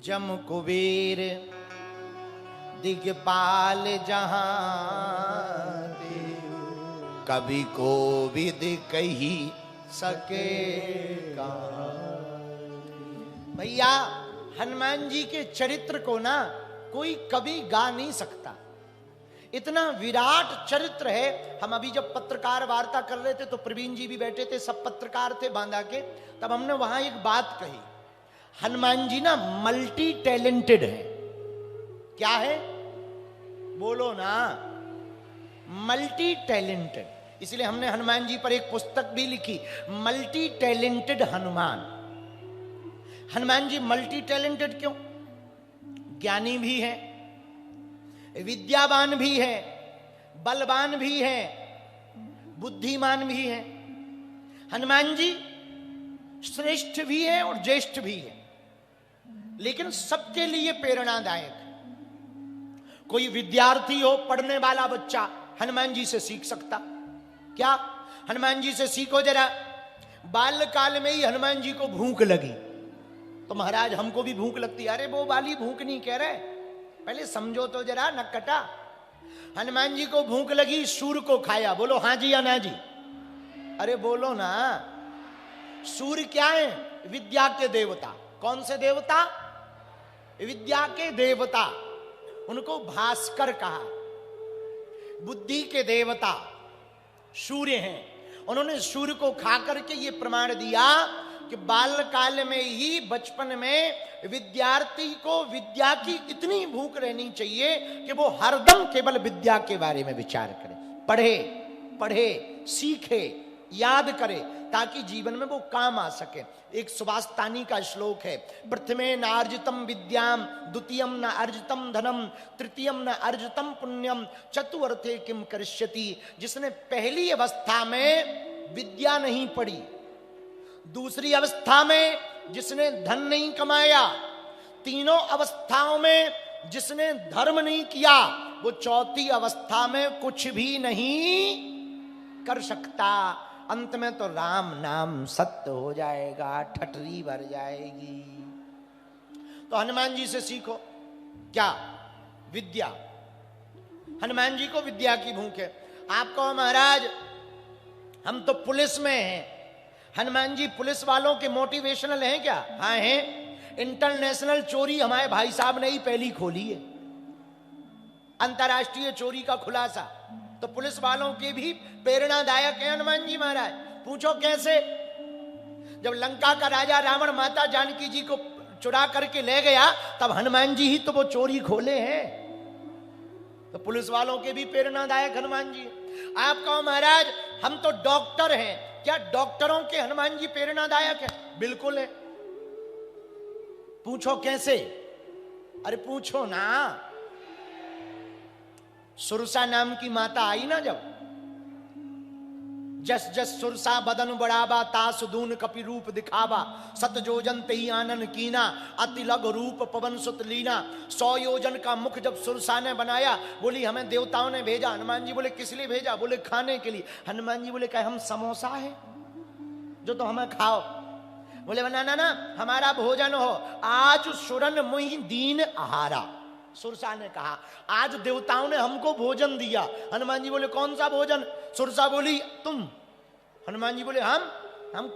जम कुबेर दिगपाल जहां कभी को विद कही सके का। भैया हनुमान जी के चरित्र को ना कोई कभी गा नहीं सकता, इतना विराट चरित्र है। हम अभी जब पत्रकार वार्ता कर रहे थे तो प्रवीण जी भी बैठे थे, सब पत्रकार थे बांधा के, तब हमने वहां एक बात कही, हनुमान जी ना मल्टी टैलेंटेड है। क्या है बोलो ना, मल्टी टैलेंटेड। इसलिए हमने हनुमान जी पर एक पुस्तक भी लिखी, multi talented Hanuman. Hanuman ji multi talented क्यों? ज्ञानी भी है, विद्यावान भी है, बलवान भी है, बुद्धिमान भी है। हनुमान जी श्रेष्ठ भी है और ज्येष्ठ भी है, लेकिन सबके लिए प्रेरणादायक। कोई विद्यार्थी हो, पढ़ने वाला बच्चा हनुमान जी से सीख सकता। क्या? हनुमान जी से सीखो जरा। बाल्यकाल में ही हनुमान जी को भूख लगी, तो महाराज हमको भी भूख लगती है। अरे वो वाली भूख नहीं कह रहे, पहले समझो तो जरा नक्कटा। हनुमान जी को भूख लगी, सूर को खाया। बोलो हाँ जी या ना जी? अरे बोलो ना। सूर्य क्या है? विद्या के देवता। कौन से देवता? विद्या के देवता। उनको भास्कर कहा। बुद्धि के देवता सूर्य हैं। उन्होंने सूर्य को खा करके ये प्रमाण दिया कि बाल्यकाल में ही, बचपन में विद्यार्थी को विद्या की इतनी भूख रहनी चाहिए कि वो हरदम केवल विद्या के बारे में विचार करे, पढ़े पढ़े, सीखे, याद करे, ताकि जीवन में वो काम आ सके। एक सुभाषतानी का श्लोक है, प्रथमे न अर्जितम विद्याम, द्वितीयम न अर्जितम धनम, तृतीयम न अर्जितम पुण्यम, चतुर्थे किम करिष्यति। जिसने पहली अवस्था में विद्या नहीं पढ़ी, दूसरी अवस्था में जिसने धन नहीं कमाया, तीनों अवस्थाओं में जिसने धर्म नहीं किया, वो चौथी अवस्था में कुछ भी नहीं कर सकता। अंत में तो राम नाम सत्य हो जाएगा, ठटरी भर जाएगी। तो हनुमान जी से सीखो। क्या? विद्या। हनुमान जी को विद्या की भूख है। आप कहो महाराज हम तो पुलिस में हैं, हनुमान जी पुलिस वालों के मोटिवेशनल हैं क्या? हाँ हैं। इंटरनेशनल चोरी हमारे भाई साहब ने ही पहली खोली है, अंतरराष्ट्रीय चोरी का खुलासा। तो पुलिस वालों के भी प्रेरणादायक है हनुमान जी महाराज। पूछो कैसे? जब लंका का राजा रावण माता जानकी जी को चुरा करके ले गया, तब हनुमान जी ही तो वो चोरी खोले हैं। तो पुलिस वालों के भी प्रेरणादायक हनुमान जी। आप कहो महाराज हम तो डॉक्टर हैं, क्या डॉक्टरों के हनुमान जी प्रेरणादायक है? बिल्कुल है। पूछो कैसे? अरे पूछो ना। सुरसा नाम की माता आई ना, जब जस जस सुरसा बदन बढ़ावा, तास दून कपि रूप दिखावा, सत जोजन तही आनन कीना, अति लघु रूप पवन सुत लीना। 100 योजन का मुख जब सुरसा ने बनाया, बोली हमें देवताओं ने भेजा। हनुमान जी बोले किस लिए भेजा? बोले खाने के लिए। हनुमान जी बोले क्या हम समोसा है जो तो हमें खाओ? बोले ना ना ना, हमारा भोजन हो। आज सुरन मुहि दीन आहारा। सुरसा ने कहा आज देवताओं ने हमको भोजन दिया। हनुमान जी बोले कौन सा भोजन? सुरसा बोली तुम। हनुमान जी बोले हम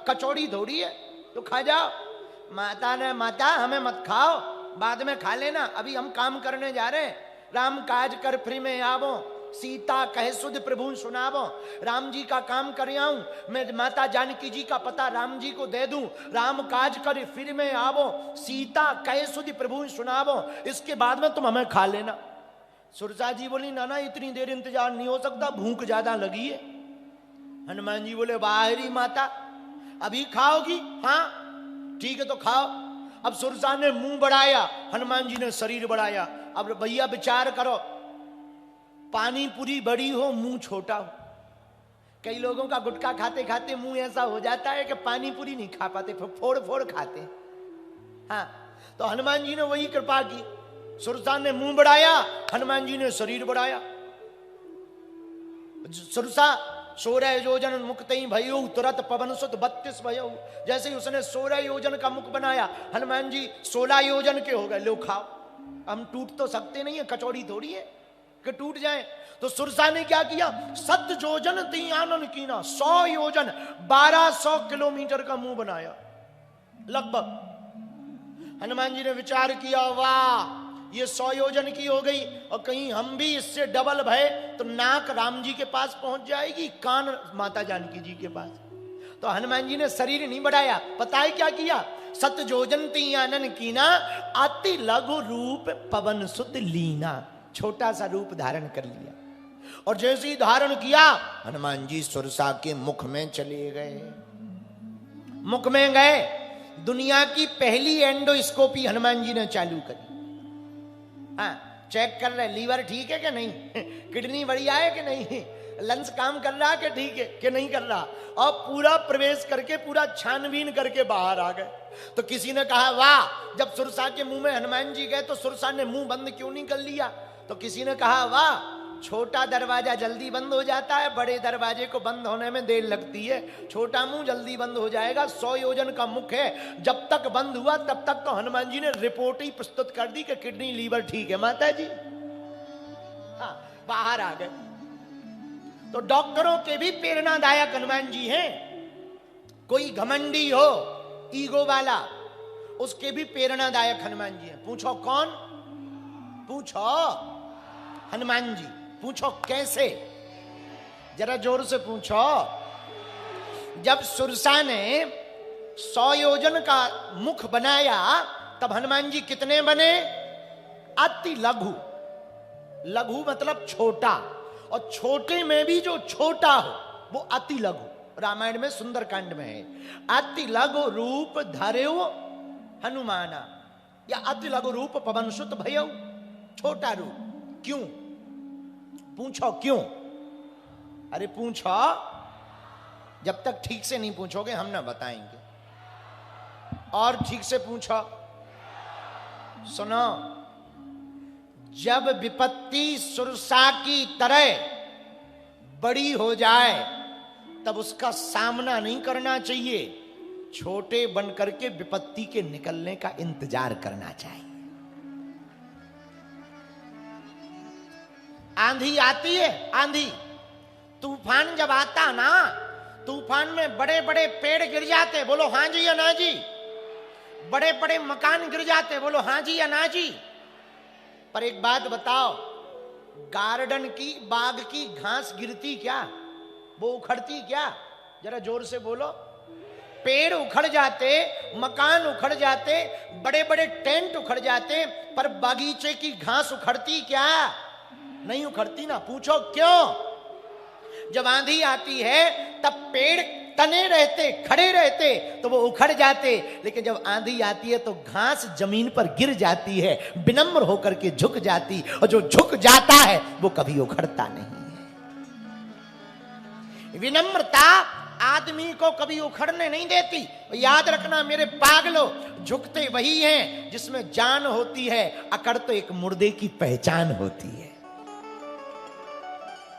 कचौड़ी थोड़ी है तो खा जाओ। माता ने माता हमें मत खाओ, बाद में खा लेना, अभी हम काम करने जा रहे हैं। राम काज कर फ्री में आवो, सीता कहे सुध प्रभु सुनावो। राम जी का काम कर आऊं, मैं माता जानकी जी का पता राम जी को दे दूं। राम काज कर फिर में आवो, सीता कहे सुध प्रभु सुनावो, इसके बाद में तुम हमें खा लेना। सुरसा जी बोली ना ना इतनी देर इंतजार नहीं हो सकता, भूख ज्यादा लगी है। हनुमान जी बोले बाहरी माता अभी खाओगी? हाँ ठीक है तो खाओ। अब सुरसा ने मुंह बढ़ाया, हनुमान जी ने शरीर बढ़ाया। अब भैया विचार करो, पानी पूरी बड़ी हो मुंह छोटा हो। कई लोगों का गुटखा खाते खाते मुंह ऐसा हो जाता है कि पानी पूरी नहीं खा पाते, फोड़ फोड़ खाते। हाँ तो हनुमान जी ने वही कृपा की, सुरसा ने मुंह बढ़ाया, हनुमान जी ने शरीर बढ़ाया। सुरसा 16 योजन मुक्तई भयो तुरत पवन सुत 32 भयो। जैसे ही उसने 16 योजन का मुख बनाया, हनुमान जी 16 योजन के हो गए। लो खाओ। हम टूट तो सकते नहीं है, कचौड़ी थोड़ी है कि टूट जाए। तो सुरसा ने क्या किया, 7 योजन ती आनन कीना, 100 योजन 1200 किलोमीटर का मुंह बनाया लगभग। हनुमान जी ने विचार किया, वाह ये 100 योजन की हो गई, और कहीं हम भी इससे डबल भय तो नाक राम जी के पास पहुंच जाएगी, कान माता जानकी जी के पास। तो हनुमान जी ने शरीर नहीं बढ़ाया, पता है क्या किया, 7 योजन ती आनन कीना, अति लघु रूप पवन सुत लीना, छोटा सा रूप धारण कर लिया। और जैसे ही धारण किया, हनुमान जी सुरसा के मुख में चले गए। मुख में गए, दुनिया की पहली एंडोस्कोपी हनुमान जी ने चालू करी। हाँ, चेक कर रहे लीवर ठीक है कि नहीं, किडनी बढ़िया है कि नहीं, लंग्स काम कर रहा कि ठीक है कि नहीं कर रहा, और पूरा प्रवेश करके पूरा छानबीन करके बाहर आ गए। तो किसी ने कहा, वाह जब सुरसा के मुंह में हनुमान जी गए तो सुरसा ने मुंह बंद क्यों नहीं कर लिया। तो किसी ने कहा, वाह छोटा दरवाजा जल्दी बंद हो जाता है, बड़े दरवाजे को बंद होने में देर लगती है, छोटा मुंह जल्दी बंद हो जाएगा। 100 योजन का मुख है, जब तक बंद हुआ तब तक तो हनुमान जी ने रिपोर्ट ही प्रस्तुत कर दी कि किडनी लीवर ठीक है माता जी। हाँ, बाहर आ गए। तो डॉक्टरों के भी प्रेरणादायक हनुमान जी हैं। कोई घमंडी हो, ईगो वाला, उसके भी प्रेरणादायक हनुमान जी हैं। पूछो कौन, पूछो हनुमान जी। पूछो कैसे, जरा जोर से पूछो। जब सुरसा ने 100 योजन का मुख बनाया, तब हनुमान जी कितने बने, अति लघु। लघु मतलब छोटा, और छोटे में भी जो छोटा हो वो अति लघु। रामायण में सुंदरकांड में है, अति लघु रूप धर्यो हनुमाना, या अति लघु रूप पवन सुत भयउ, छोटा रूप। क्यों, पूछो क्यों, अरे पूछो, जब तक ठीक से नहीं पूछोगे हम ना बताएंगे। और ठीक से पूछो, सुनो, जब विपत्ति सुरसा की तरह बड़ी हो जाए तब उसका सामना नहीं करना चाहिए, छोटे बनकर के विपत्ति के निकलने का इंतजार करना चाहिए। आंधी आती है, आंधी तूफान जब आता ना, तूफान में बड़े बड़े पेड़ गिर जाते, बोलो हां जी या ना जी। बड़े बड़े मकान गिर जाते, बोलो हां जी या ना जी। पर एक बात बताओ, गार्डन की, बाग की घास गिरती क्या, वो उखड़ती क्या, जरा जोर से बोलो। पेड़ उखड़ जाते, मकान उखड़ जाते, बड़े बड़े टेंट उखड़ जाते, पर बागीचे की घास उखड़ती क्या, नहीं उखड़ती ना। पूछो क्यों। जब आंधी आती है तब पेड़ तने रहते, खड़े रहते, तो वो उखड़ जाते, लेकिन जब आंधी आती है तो घास जमीन पर गिर जाती है, विनम्र होकर के झुक जाती, और जो झुक जाता है वो कभी उखड़ता नहीं है। विनम्रता आदमी को कभी उखड़ने नहीं देती। याद रखना मेरे पागलों, झुकते वही हैं जिसमें जान होती है, अकड़ तो एक मुर्दे की पहचान होती है।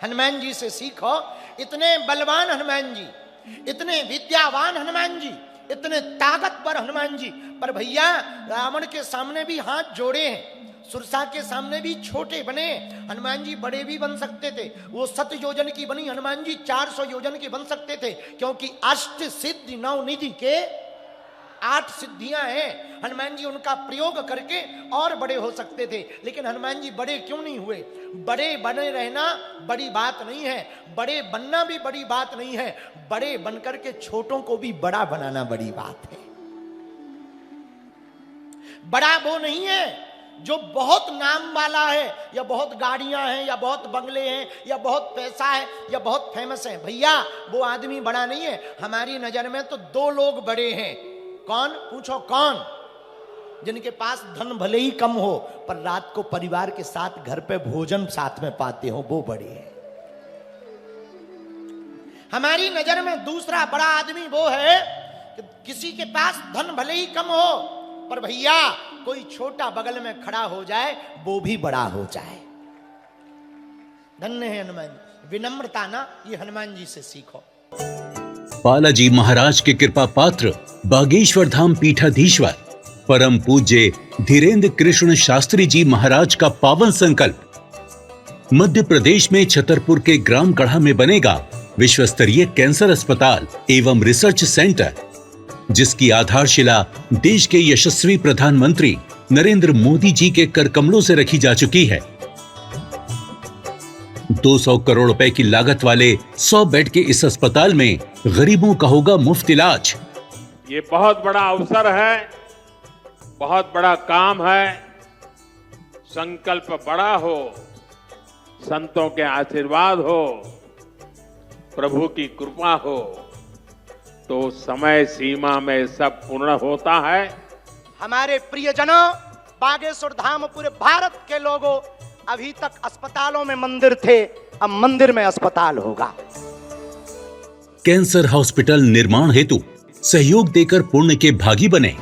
हनुमान जी से सीखो। इतने बलवान हनुमान जी, इतने विद्यावान हनुमान जी, इतने ताकतवर हनुमान जी, पर भैया रावण के सामने भी हाथ जोड़े हैं, सुरसा के सामने भी छोटे बने। हनुमान जी बड़े भी बन सकते थे, वो 7 योजन की बनी, हनुमान जी 400 योजन की बन सकते थे, क्योंकि अष्ट सिद्धि 9 निधि के 8 सिद्धियां हैं। हनुमान जी उनका प्रयोग करके और बड़े हो सकते थे, लेकिन हनुमान जी बड़े क्यों नहीं हुए। बड़े बने रहना बड़ी बात नहीं है, बड़े बनना भी बड़ी बात नहीं है, बड़े बनकर के छोटों को भी बड़ा बनाना बड़ी बात है। बड़ा वो नहीं है जो बहुत नाम वाला है, या बहुत गाड़ियां हैं, या बहुत बंगले हैं, या बहुत पैसा है, या बहुत फेमस है। भैया वो आदमी बड़ा नहीं है। हमारी नजर में तो 2 लोग बड़े हैं। कौन, पूछो कौन। जिनके पास धन भले ही कम हो, पर रात को परिवार के साथ घर पे भोजन साथ में पाते हो, वो बड़े हैं। हमारी नजर में दूसरा बड़ा आदमी वो है कि किसी के पास धन भले ही कम हो, पर भैया कोई छोटा बगल में खड़ा हो जाए, वो भी बड़ा हो जाए। धन्य है हनुमान जी। विनम्रता ना, ये हनुमान जी से सीखो। बालाजी महाराज के कृपा पात्र बागेश्वर धाम पीठाधीश्वर परम पूज्य धीरेन्द्र कृष्ण शास्त्री जी महाराज का पावन संकल्प। मध्य प्रदेश में छतरपुर के ग्राम गढ़ा में बनेगा विश्व स्तरीय कैंसर अस्पताल एवं रिसर्च सेंटर, जिसकी आधारशिला देश के यशस्वी प्रधानमंत्री नरेंद्र मोदी जी के कर कमलों से रखी जा चुकी है। 200 करोड़ रुपए की लागत वाले 100 बेड के इस अस्पताल में गरीबों का होगा मुफ्त इलाज। ये बहुत बड़ा अवसर है, बहुत बड़ा काम है। संकल्प बड़ा हो, संतों के आशीर्वाद हो, प्रभु की कृपा हो, तो समय सीमा में सब पूर्ण होता है। हमारे प्रियजनों, बागेश्वर धाम पूरे भारत के लोगों, अभी तक अस्पतालों में मंदिर थे, अब मंदिर में अस्पताल होगा। कैंसर हॉस्पिटल निर्माण हेतु सहयोग देकर पुण्य के भागी बने।